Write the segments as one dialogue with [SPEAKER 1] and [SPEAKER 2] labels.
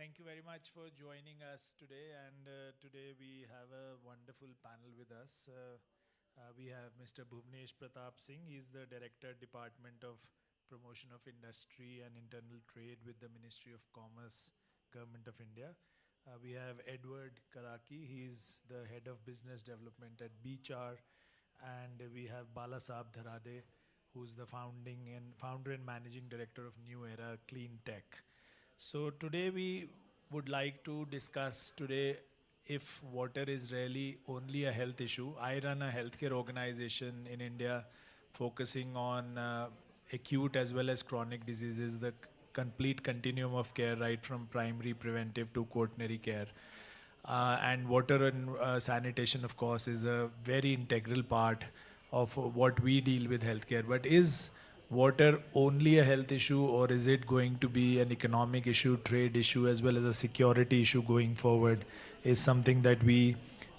[SPEAKER 1] Thank you very much for joining us today. And today we have a wonderful panel with us. We have Mr. Bhuvnesh Pratap Singh. He's the Director, Department of Promotion of Industry and Internal Trade with the Ministry of Commerce, Government of India. We have Edward Karaki. He's the Head of Business Development at BCHR. And we have Balasab Dharade, who's the founder and managing director of New Era Clean Tech. So today we would like to discuss today if water is really only a health issue. I run a healthcare organization in India focusing on acute as well as chronic diseases, the complete continuum of care, right from primary preventive to quaternary care. And water and sanitation, of course, is a very integral part of what we deal with healthcare. But is water only a health issue, or is it going to be an economic issue, trade issue, as well as a security issue going forward, is something that we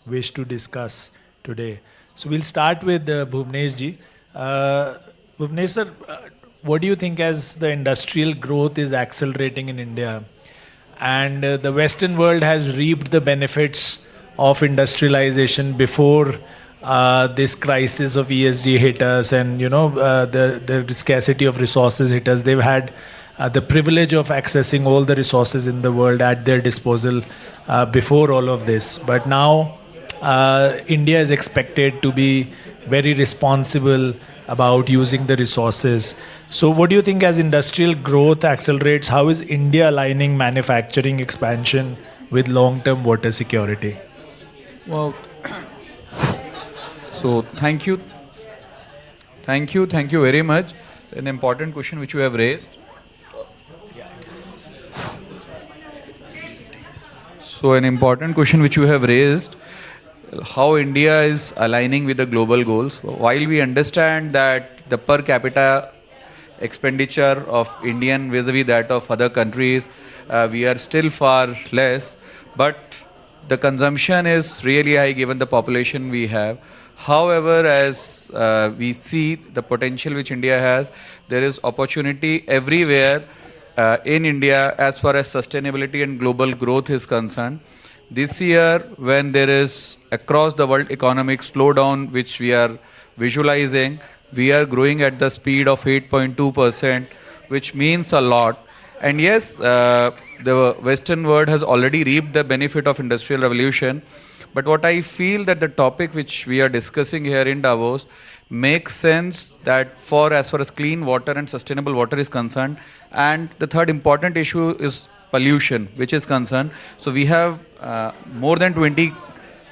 [SPEAKER 1] wish to discuss today. So we'll start with Bhuvnesh ji. Bhuvnesh sir, what do you think as the industrial growth is accelerating in India, and the Western world has reaped the benefits of industrialization before this crisis of ESG hit us, and the scarcity of resources hit us. They've had the privilege of accessing all the resources in the world at their disposal before all of this. But now India is expected to be very responsible about using the resources. So what do you think as industrial growth accelerates, how is India aligning manufacturing expansion with long-term water security?
[SPEAKER 2] Well, so thank you very much. An important question which you have raised. So an important question which you have raised, how India is aligning with the global goals. While we understand that the per capita expenditure of Indian vis-a-vis that of other countries, we are still far less, but the consumption is really high given the population we have. However, as we see the potential which India has, there is opportunity everywhere in India as far as sustainability and global growth is concerned. This year, when there is across the world economic slowdown which we are visualizing, we are growing at the speed of 8.2%, which means a lot. And yes, the Western world has already reaped the benefit of Industrial Revolution. But what I feel that the topic which we are discussing here in Davos makes sense that for as far as clean water and sustainable water is concerned. And the third important issue is pollution, which is concerned. So we have more than 20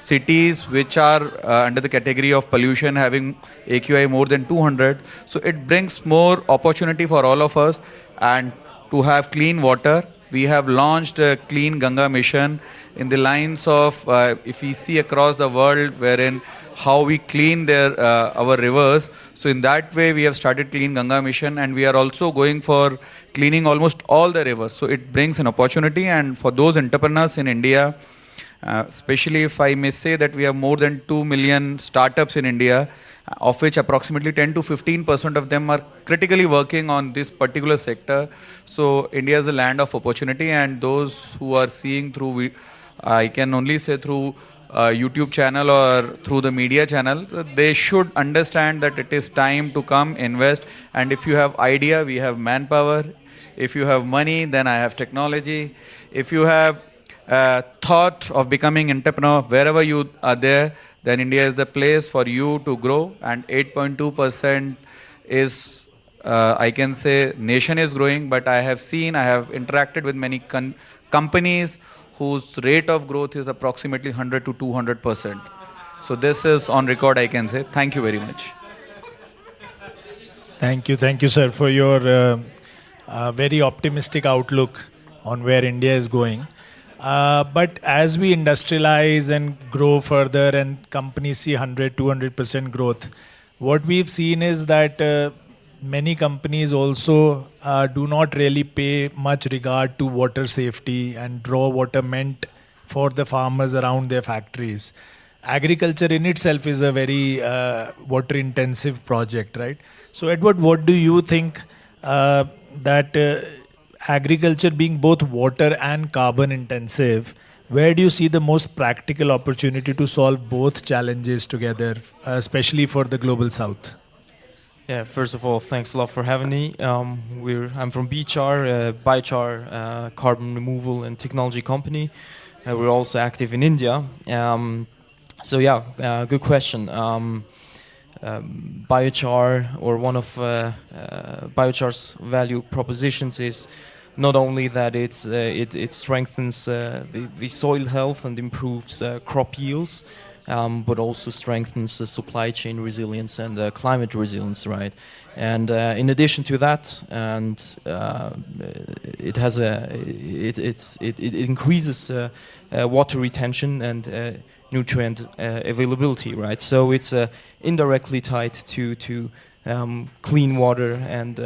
[SPEAKER 2] cities which are under the category of pollution having AQI more than 200. So it brings more opportunity for all of us and to have clean water. We have launched a Clean Ganga mission in the lines of, if we see across the world, wherein how we clean our rivers. So in that way, we have started Clean Ganga mission, and we are also going for cleaning almost all the rivers. So it brings an opportunity, and for those entrepreneurs in India, especially if I may say that we have more than 2 million startups in India, of which approximately 10 to 15% of them are critically working on this particular sector. So India is a land of opportunity, and those who are seeing through, I can only say through YouTube channel or through the media channel, they should understand that it is time to come invest. And if you have idea, we have manpower. If you have money, then I have technology. If you have thought of becoming entrepreneur, wherever you are there, then India is the place for you to grow. And 8.2% is, I can say, nation is growing, but I have interacted with many companies whose rate of growth is approximately 100 to 200%. So this is on record, I can say. Thank you very much.
[SPEAKER 1] Thank you, sir, for your very optimistic outlook on where India is going. But as we industrialize and grow further and companies see 100, 200% growth, what we've seen is that many companies also do not really pay much regard to water safety and draw water meant for the farmers around their factories. Agriculture in itself is a very water intensive project, right? So Edward, what do you think that agriculture being both water and carbon intensive, where do you see the most practical opportunity to solve both challenges together, especially for the global south?
[SPEAKER 3] Yeah, first of all, thanks a lot for having me. I'm from BCHAR, biochar carbon removal and technology company. We're also active in India. Good question. Biochar, or one of biochar's value propositions, is not only that it strengthens the soil health and improves crop yields, but also strengthens the supply chain resilience and climate resilience, right? And in addition to that, and it has it increases water retention and nutrient availability, right? So it's indirectly tied to clean water and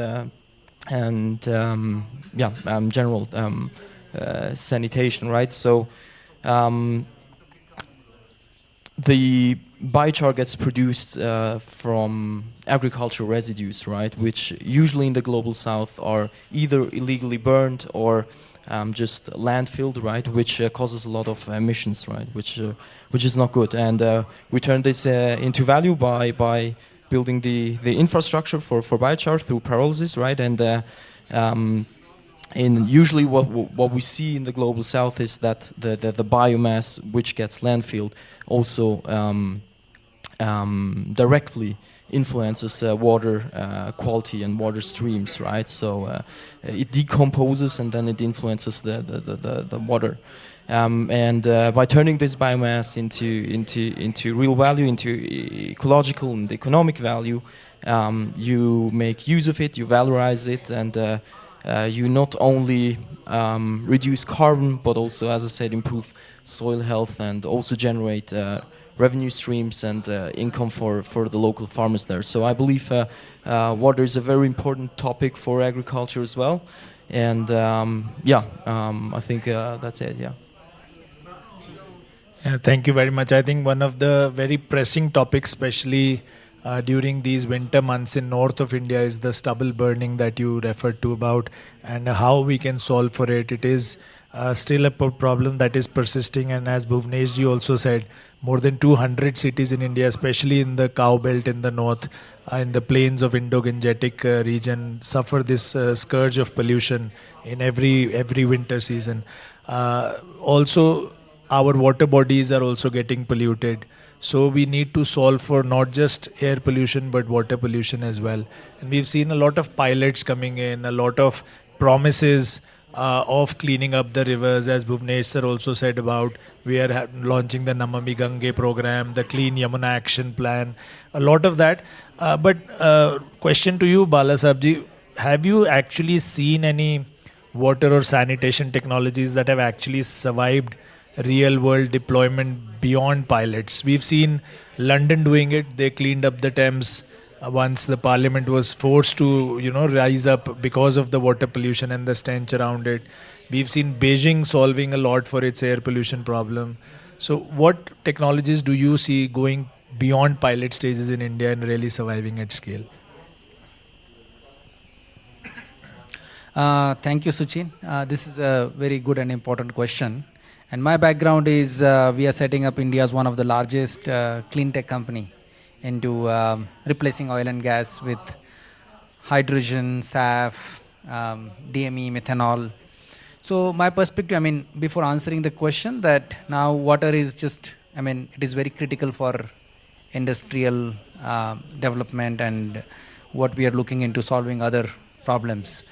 [SPEAKER 3] general sanitation, right? So the biochar gets produced from agricultural residues, right? Which usually in the global south are either illegally burned or just landfilled, right? Which causes a lot of emissions, right? Which is not good. And we turn this into value by building the infrastructure for biochar through pyrolysis, right? And usually what we see in the global south is that the biomass which gets landfilled also directly influences water quality and water streams, right? So it decomposes and then it influences the water. By turning this biomass into real value, into ecological and economic value, you make use of it, you valorize it, and you not only reduce carbon, but also, as I said, improve soil health and also generate revenue streams and income for the local farmers there. So I believe water is a very important topic for agriculture as well. And I think that's it, yeah.
[SPEAKER 1] Yeah, thank you very much. I think one of the very pressing topics, especially during these winter months in north of India, is the stubble burning that you referred to about, and how we can solve for it. It is still a problem that is persisting, and as Bhuvnesh ji also said, more than 200 cities in India, especially in the cow belt in the north, in the plains of Indo-Gangetic region, suffer this scourge of pollution in every winter season. Also, our water bodies are also getting polluted. So we need to solve for not just air pollution but water pollution as well. And we've seen a lot of pilots coming in, a lot of promises of cleaning up the rivers, as Bhuvnesh sir also said about. We are launching the Namami Gange program, the Clean Yamuna Action Plan, a lot of that. But question to you, Bala Sabji, have you actually seen any water or sanitation technologies that have actually survived real world deployment beyond pilots? We've seen London doing it. They cleaned up the Thames once the parliament was forced to rise up because of the water pollution and the stench around it. We've seen Beijing solving a lot for its air pollution problem. So what technologies do you see going beyond pilot stages in India and really surviving at scale?
[SPEAKER 4] Thank you, Suchin. This is a very good and important question. And my background is we are setting up India's one of the largest clean tech company into replacing oil and gas with hydrogen, SAF, DME, methanol. So my perspective, I mean, before answering the question, that now water is just, I mean, it is very critical for industrial development and what we are looking into solving other problems.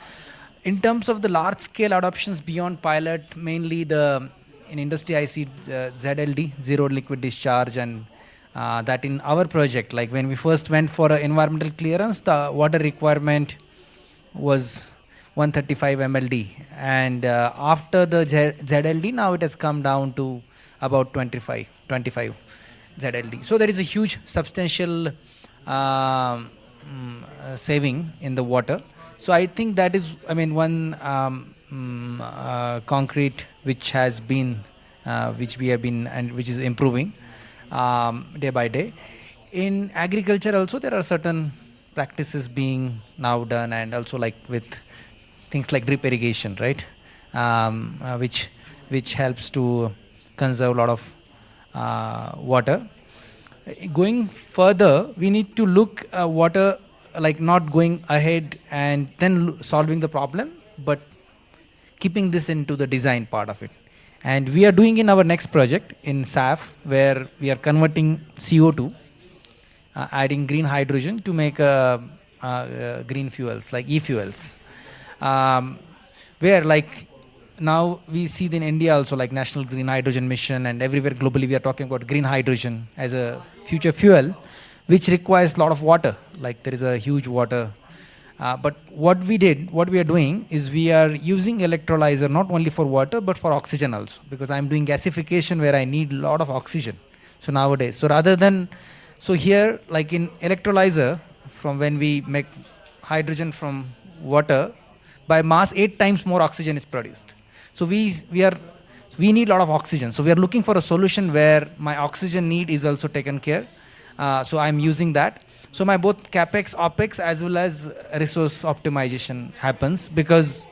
[SPEAKER 4] In terms of the large scale adoptions beyond pilot, mainly in industry I see ZLD, zero liquid discharge, and that in our project, like when we first went for environmental clearance, the water requirement was 135 mld, and after the ZLD, now it has come down to about 25 ZLD. So there is a huge substantial saving in the water. So I think that is, I mean, one concrete which has been, which we have been, and which is improving day by day. In agriculture also, there are certain practices being now done, and also like with things like drip irrigation, right? Which helps to conserve a lot of water. Going further, we need to look water, like not going ahead and then solving the problem, but keeping this into the design part of it. And we are doing in our next project in SAF, where we are converting CO2, adding green hydrogen to make green fuels like e-fuels. Where like now we see in India also, like National Green Hydrogen Mission, and everywhere globally we are talking about green hydrogen as a future fuel, which requires a lot of water. Like there is a huge water. But what we are doing is we are using electrolyzer not only for water but for oxygen also, because I'm doing gasification where I need a lot of oxygen. So nowadays, so rather than, so here like in electrolyzer, from when we make hydrogen from water, by mass 8 times more oxygen is produced. So we need a lot of oxygen. So we are looking for a solution where my oxygen need is also taken care. So I'm using that. So my both capex, opex, as well as resource optimization happens, because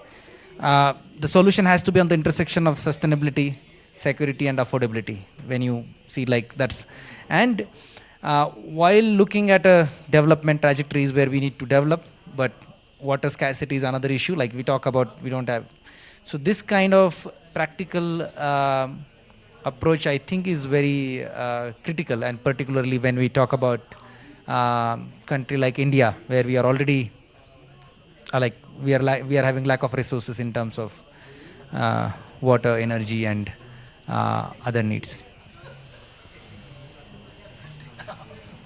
[SPEAKER 4] the solution has to be on the intersection of sustainability, security, and affordability. When you see like that's, and while looking at a development trajectories where we need to develop, but water scarcity is another issue. Like we talk about, we don't have. So this kind of practical approach, I think, is very critical, and particularly when we talk about country like India, where we are already like we are having lack of resources in terms of water, energy, and other needs.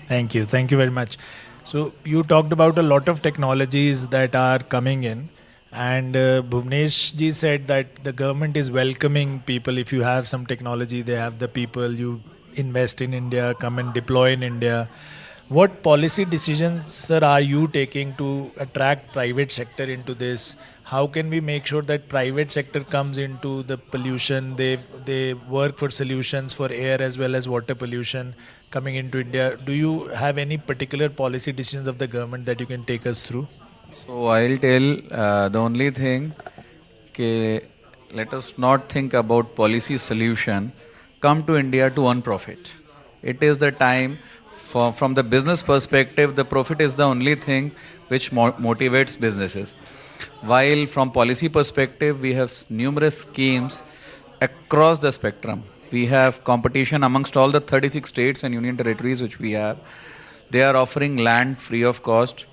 [SPEAKER 1] Thank you. Thank you very much. So you talked about a lot of technologies that are coming in, and Bhuvnesh ji said that the government is welcoming people. If you have some technology, they have the people. You invest in India, come and deploy in India. What policy decisions, sir, are you taking to attract private sector into this? How can we make sure that private sector comes into the pollution? They work for solutions for air as well as water pollution coming into India. Do you have any particular policy decisions of the government that you can take us through?
[SPEAKER 2] So I'll tell the only thing, let us not think about policy solution. Come to India to earn profit. It is the time. From the business perspective, the profit is the only thing which motivates businesses. While from policy perspective, we have numerous schemes across the spectrum. We have competition amongst all the 36 states and union territories which we have. They are offering land free of cost.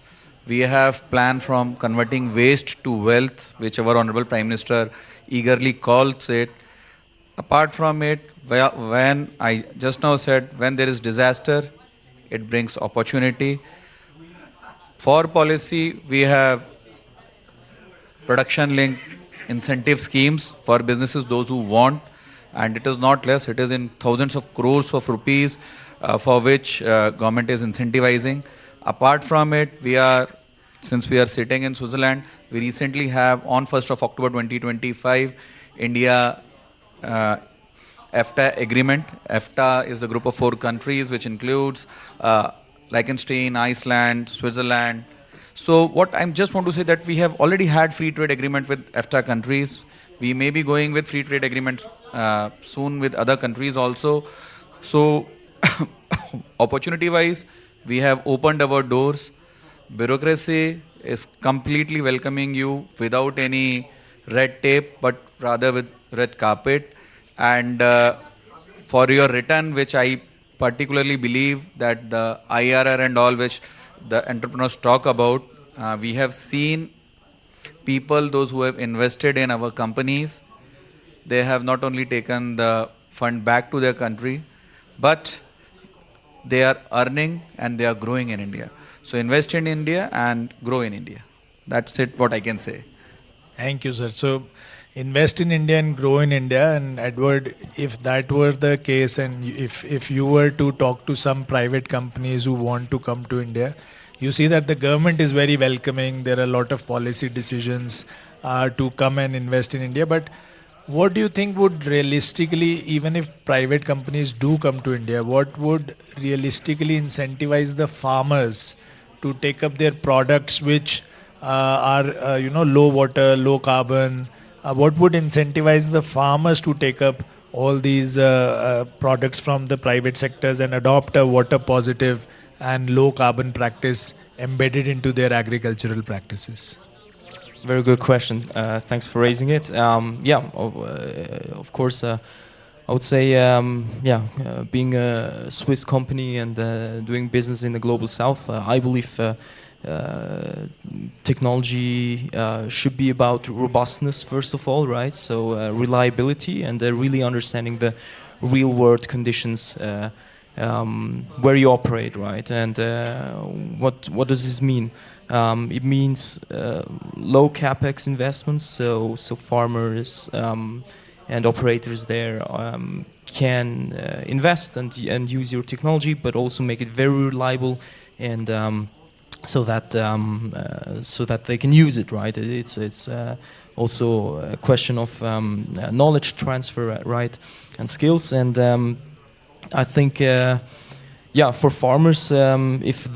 [SPEAKER 2] We have plan from converting waste to wealth, which our Honorable Prime Minister eagerly calls it. Apart from it, when I just now said, when there is disaster, it brings opportunity. For policy, we have production linked incentive schemes for businesses, those who want, and it is not less, it is in thousands of crores of rupees for which government is incentivizing. Apart from it, since we are sitting in Switzerland, we recently have on 1st of October 2025, India EFTA agreement. EFTA is a group of 4 countries which includes Liechtenstein, Iceland, Switzerland. So what I just want to say that we have already had free trade agreement with EFTA countries. We may be going with free trade agreements soon with other countries also. So opportunity wise, we have opened our doors. Bureaucracy is completely welcoming you without any red tape, but rather with red carpet. And for your return, which I particularly believe that the IRR and all which the entrepreneurs talk about, we have seen people, those who have invested in our companies, they have not only taken the fund back to their country, but they are earning and they are growing in India. So invest in India and grow in India. That's it, what I can say.
[SPEAKER 1] Thank you, sir. So invest in India and grow in India. And Edward, if that were the case, and if you were to talk to some private companies who want to come to India, you see that the government is very welcoming. There are a lot of policy decisions to come and invest in India. But what do you think would realistically, even if private companies do come to India, what would realistically incentivize the farmers to take up their products which are low water, low carbon? What would incentivize the farmers to take up all these products from the private sectors and adopt a water positive and low carbon practice embedded into their agricultural practices?
[SPEAKER 3] Very good question. Thanks for raising it. Of course, I would say, being a Swiss company and doing business in the global south, I believe technology should be about robustness, first of all, right? So reliability and really understanding the real world conditions where you operate, right? And what does this mean? It means low capex investments, so farmers and operators there can invest and use your technology, but also make it very reliable and so that they can use it, right? It's also a question of knowledge transfer, right, and skills. And I think, for farmers, if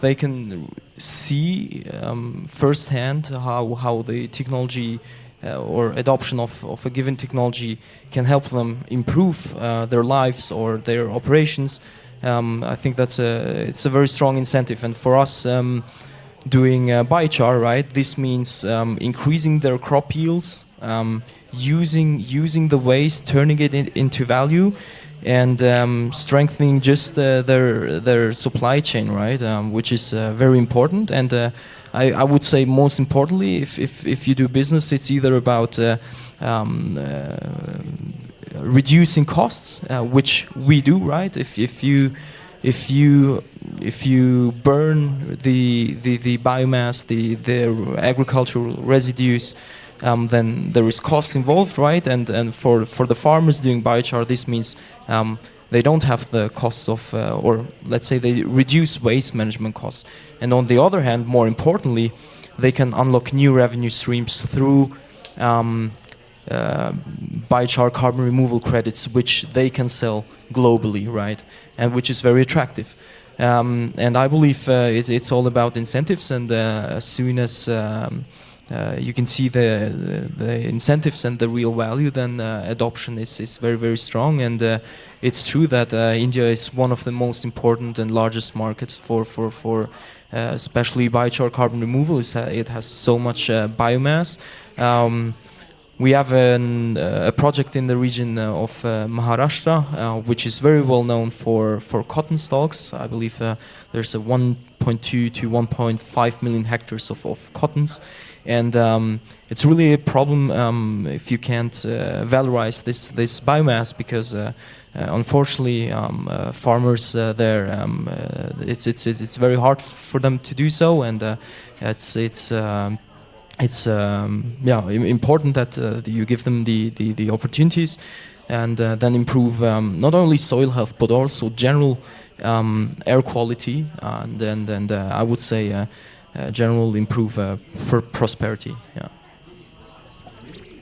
[SPEAKER 3] they can see firsthand how the technology or adoption of a given technology can help them improve their lives or their operations, I think it's a very strong incentive. And for us, doing biochar, right, this means increasing their crop yields, using the waste, turning it into value, and strengthening just their supply chain, right, which is very important. And I would say most importantly, if you do business, it's either about reducing costs, which we do, right? If you burn the biomass, the agricultural residues, then there is cost involved, right? And for the farmers doing biochar, this means they don't have the costs of, or let's say they reduce waste management costs. And on the other hand, more importantly, they can unlock new revenue streams through biochar carbon removal credits, which they can sell globally, right? And which is very attractive. And I believe it's all about incentives, and as soon as you can see the incentives and the real value, then adoption is very, very strong. And it's true that India is one of the most important and largest markets for especially biochar carbon removal. It has so much biomass. We have a project in the region of Maharashtra, which is very well known for cotton stalks. I believe there's a 1.2 to 1.5 million hectares of cottons. And it's really a problem if you can't valorize this biomass, because unfortunately farmers there, it's very hard for them to do so, and it's important that you give them the opportunities, and then improve not only soil health but also general air quality, and I would say general improve prosperity. Yeah.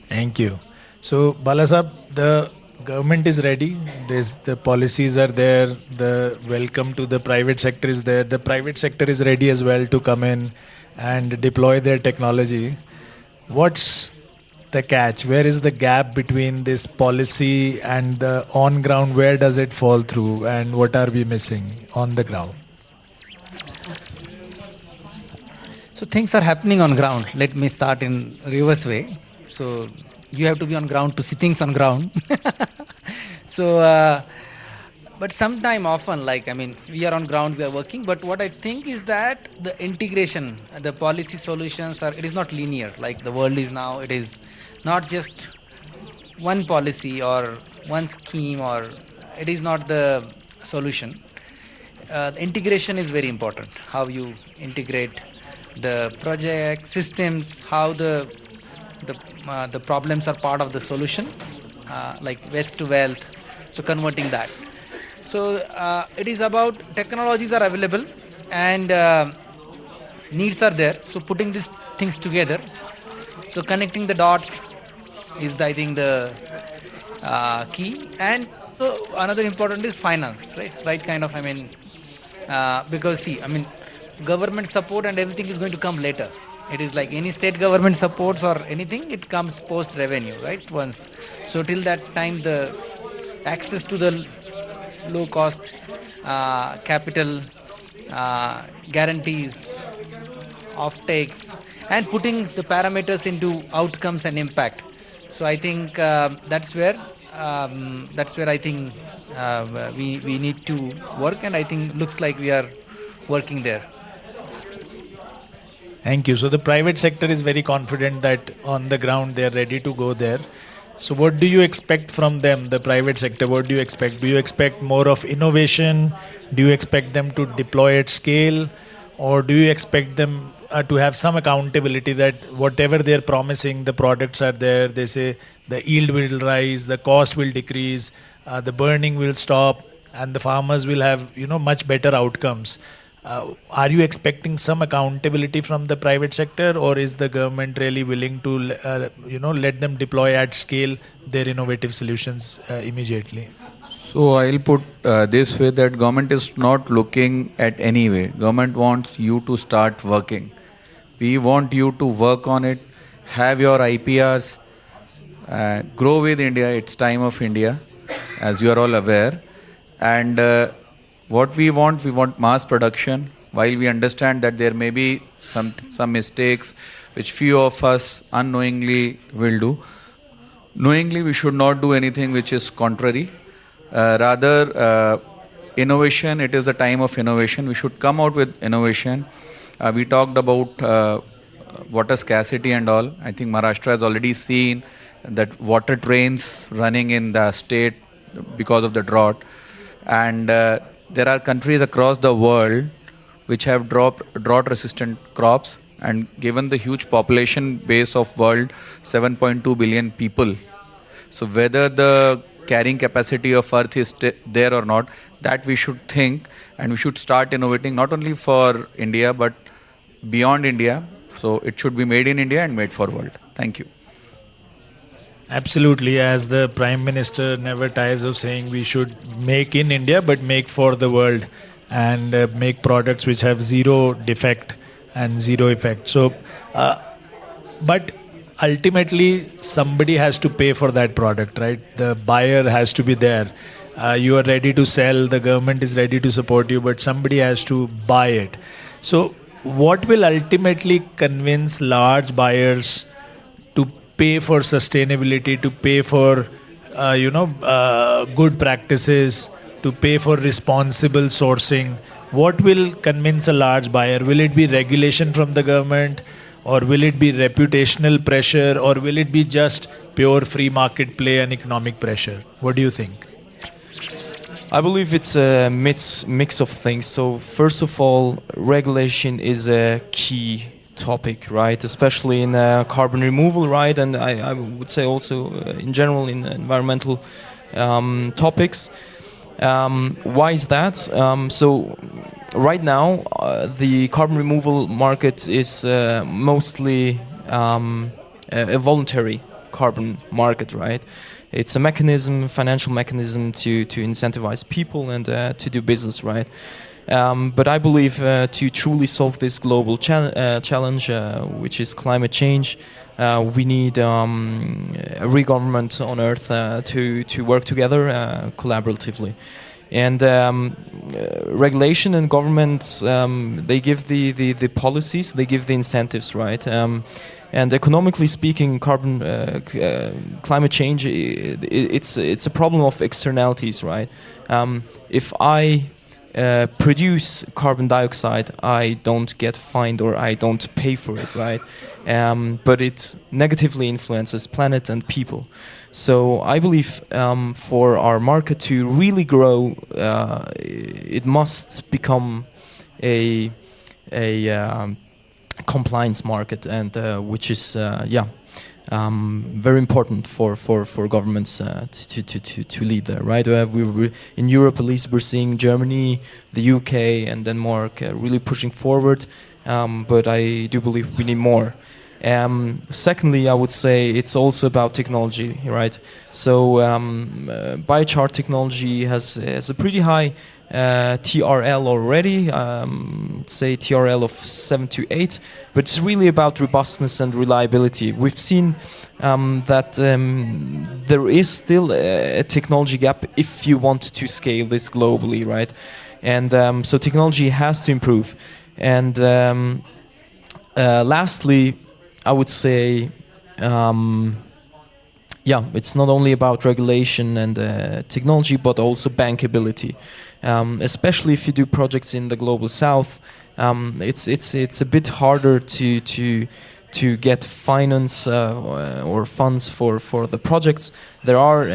[SPEAKER 1] Thank you. So, Balasab, the government is ready. The policies are there. The welcome to the private sector is there. The private sector is ready as well to come in and deploy their technology. What's the catch? Where is the gap between this policy and the on ground? Where does it fall through, and what are we missing on the ground?
[SPEAKER 4] So things are happening on ground. Let me start in reverse way. So you have to be on ground to see things on ground. So, but sometime often, we are on ground, we are working. But what I think is that the integration, the policy solutions it is not linear. Like the world is now, it is not just one policy or one scheme, or it is not the solution. The integration is very important. How you integrate the project systems, how the problems are part of the solution, like waste to wealth. So converting that. So it is about technologies are available and needs are there. So putting these things together. So connecting the dots is, I think, the key. And so another important is finance, right? Right kind of, because see, government support and everything is going to come later. It is like any state government supports or anything, it comes post revenue, right? Once. So till that time, the access to the low cost capital guarantees, offtakes, and putting the parameters into outcomes and impact. So I think that's where I think we need to work, and I think looks like we are working there.
[SPEAKER 1] Thank you. So the private sector is very confident that on the ground they are ready to go there. So what do you expect from them, the private sector? What do you expect? Do you expect more of innovation? Do you expect them to deploy at scale? Or do you expect them to have some accountability that whatever they're promising, the products are there, they say the yield will rise, the cost will decrease, the burning will stop, and the farmers will have, much better outcomes. Are you expecting some accountability from the private sector, or is the government really willing to, let them deploy at scale their innovative solutions immediately?
[SPEAKER 2] So I'll put this way that government is not looking at any way. Government wants you to start working. We want you to work on it, have your IPRs, grow with India. It's time of India, as you are all aware. And what we want mass production. While we understand that there may be some mistakes which few of us unknowingly will do. Knowingly, we should not do anything which is contrary. Rather, innovation, it is the time of innovation. We should come out with innovation. We talked about water scarcity and all. I think Maharashtra has already seen that water trains running in the state because of the drought. And there are countries across the world which have drought-resistant crops, and given the huge population base of world, 7.2 billion people. So whether the carrying capacity of earth is there or not, that we should think, and we should start innovating not only for India but beyond India. So it should be made in India and made for world. Thank you.
[SPEAKER 1] Absolutely, as the Prime Minister never tires of saying, we should make in India but make for the world, and make products which have zero defect and zero effect. So, but ultimately somebody has to pay for that product, right? The buyer has to be there. You are ready to sell, the government is ready to support you, but somebody has to buy it. So what will ultimately convince large buyers to pay for sustainability, to pay for good practices, to pay for responsible sourcing? What will convince a large buyer? Will it be regulation from the government, or will it be reputational pressure, or will it be just pure free market play and economic pressure? What do you think?
[SPEAKER 3] I believe it's a mix of things. So first of all, regulation is a key topic, right? Especially in carbon removal, right? And I would say also in general in environmental topics. Why is that? So right now, the carbon removal market is mostly a voluntary carbon market, right? It's a mechanism, financial mechanism to incentivize people and to do business, right? But I believe to truly solve this global challenge, which is climate change, we need every government on earth to work together collaboratively. And regulation and governments, they give the policies, they give the incentives, right? And economically speaking, climate change, it's a problem of externalities, right? If I produce carbon dioxide, I don't get fined or I don't pay for it, right? But it negatively influences planet and people. So I believe for our market to really grow, it must become a compliance market, and which is very important for governments to lead there, right? We in Europe, at least, we're seeing Germany, the UK, and Denmark really pushing forward. But I do believe we need more. Secondly, I would say it's also about technology, right? So biochar technology has a pretty high TRL already, say TRL of 7 to 8, but it's really about robustness and reliability. We've seen that there is still a technology gap if you want to scale this globally, right? And so technology has to improve. And lastly, I would say, yeah, it's not only about regulation and technology, but also bankability. Especially if you do projects in the global south, it's a bit harder to get finance or funds for the projects. There are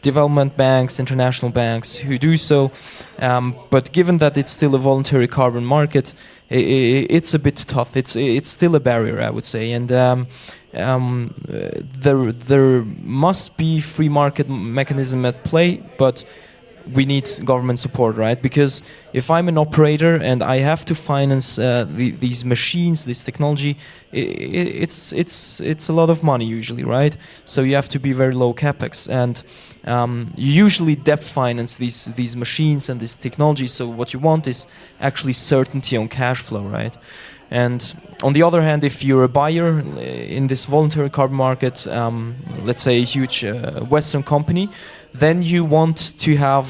[SPEAKER 3] development banks, international banks who do so, but given that it's still a voluntary carbon market, it's a bit tough. It's still a barrier, I would say, and there must be free market mechanism at play, but we need government support, right? Because if I'm an operator and I have to finance these machines, this technology, it's a lot of money usually, right? So you have to be very low capex, and you usually debt finance these machines and this technology. So what you want is actually certainty on cash flow, right? And on the other hand, if you're a buyer in this voluntary carbon market, let's say a huge Western company, then you want to have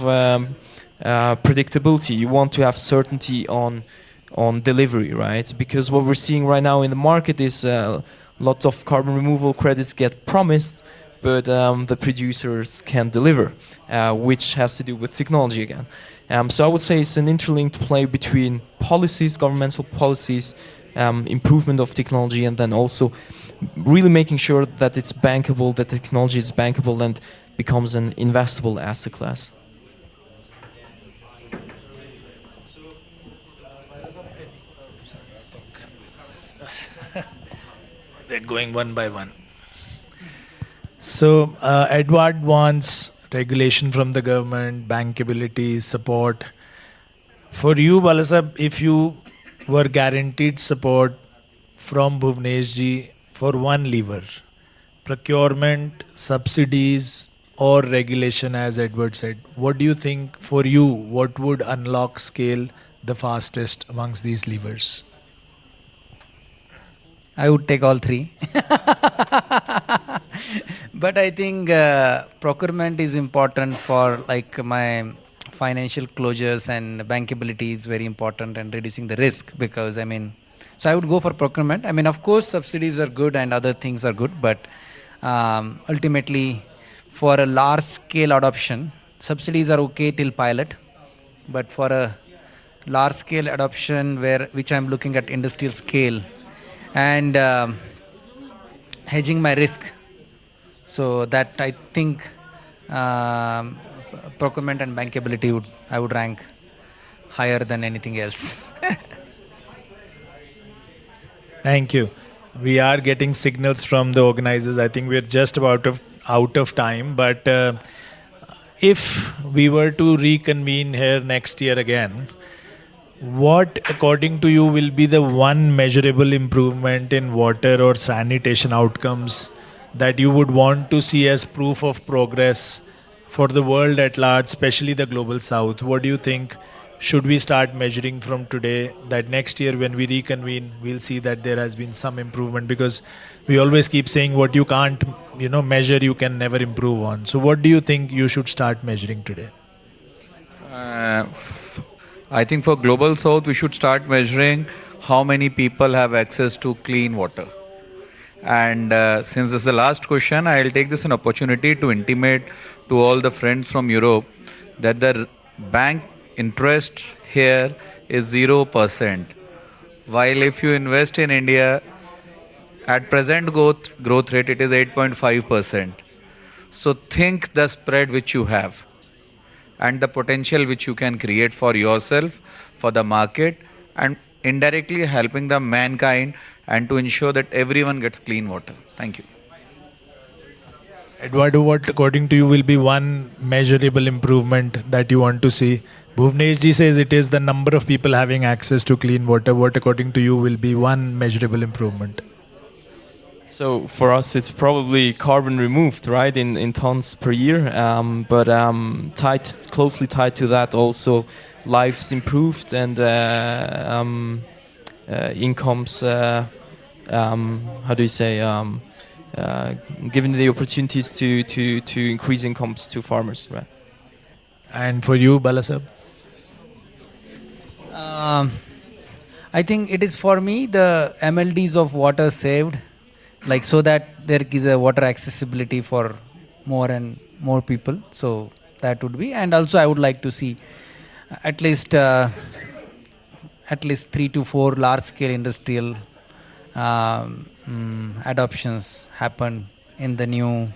[SPEAKER 3] predictability. You want to have certainty on delivery, right? Because what we're seeing right now in the market is lots of carbon removal credits get promised, but the producers can't deliver, which has to do with technology again. So I would say it's an interlinked play between policies, governmental policies, improvement of technology, and then also really making sure that it's bankable, that the technology is bankable and becomes an investable asset class.
[SPEAKER 1] They're going one by one. So Edward wants regulation from the government, bankability, support. For you, Balasab, if you were guaranteed support from Bhuvnesh ji for one lever, procurement, subsidies, or regulation, as Edward said, what do you think for you, what would unlock scale the fastest amongst these levers?
[SPEAKER 4] I would take all three. But I think procurement is important for like my financial closures, and bankability is very important and reducing the risk, because I mean, so I would go for procurement. I mean, of course, subsidies are good and other things are good, but ultimately for a large scale adoption, subsidies are okay till pilot, but for a large scale adoption which I'm looking at industrial scale and hedging my risk, so that I think procurement and bankability I would rank higher than anything else.
[SPEAKER 1] Thank you. We are getting signals from the organizers. I think we're just about out of time, but if we were to reconvene here next year again, what, according to you, will be the one measurable improvement in water or sanitation outcomes that you would want to see as proof of progress for the world at large, especially the global south? What do you think should we start measuring from today, that next year when we reconvene, we'll see that there has been some improvement? Because we always keep saying what you can't, measure, you can never improve on. So what do you think you should start measuring today?
[SPEAKER 2] I think for Global South, we should start measuring how many people have access to clean water. And since this is the last question, I'll take this an opportunity to intimate to all the friends from Europe that the bank interest here is 0%. While if you invest in India, at present growth rate, it is 8.5%. So think the spread which you have and the potential which you can create for yourself, for the market, and indirectly helping the mankind, and to ensure that everyone gets clean water. Thank you.
[SPEAKER 1] Eduardo, what according to you will be one measurable improvement that you want to see? Bhuvnesh ji says it is the number of people having access to clean water. What according to you will be one measurable improvement?
[SPEAKER 3] So for us, it's probably carbon removed, right, in tons per year. But closely tied to that, also lives improved and incomes. How do you say? Given the opportunities to increase incomes to farmers, right?
[SPEAKER 1] And for you, Balasab?
[SPEAKER 4] Um, I think it is for me the MLDs of water saved, like so that there is a water accessibility for more and more people. So that would be, and also I would like to see at least at least 3 to 4 large-scale industrial adoptions happen in the new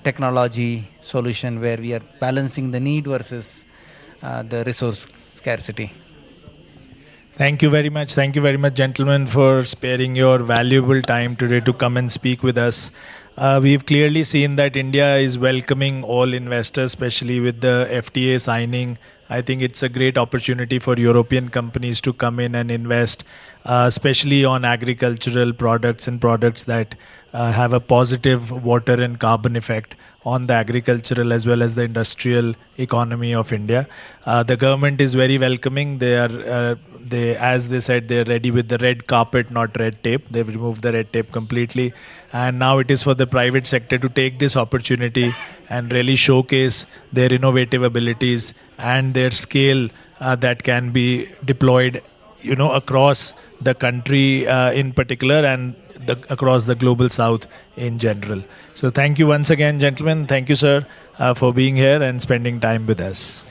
[SPEAKER 4] technology solution where we are balancing the need versus the resource scarcity.
[SPEAKER 1] Thank you very much. Thank you very much, gentlemen, for sparing your valuable time today to come and speak with us. We've clearly seen that India is welcoming all investors, especially with the FTA signing. I think it's a great opportunity for European companies to come in and invest, especially on agricultural products and products that have a positive water and carbon effect on the agricultural as well as the industrial economy of India. The government is very welcoming. As they said, they're ready with the red carpet, not red tape. They've removed the red tape completely. And now it is for the private sector to take this opportunity and really showcase their innovative abilities and their scale that can be deployed, across the country in particular and across the global south in general. So thank you once again, gentlemen. Thank you, sir, for being here and spending time with us.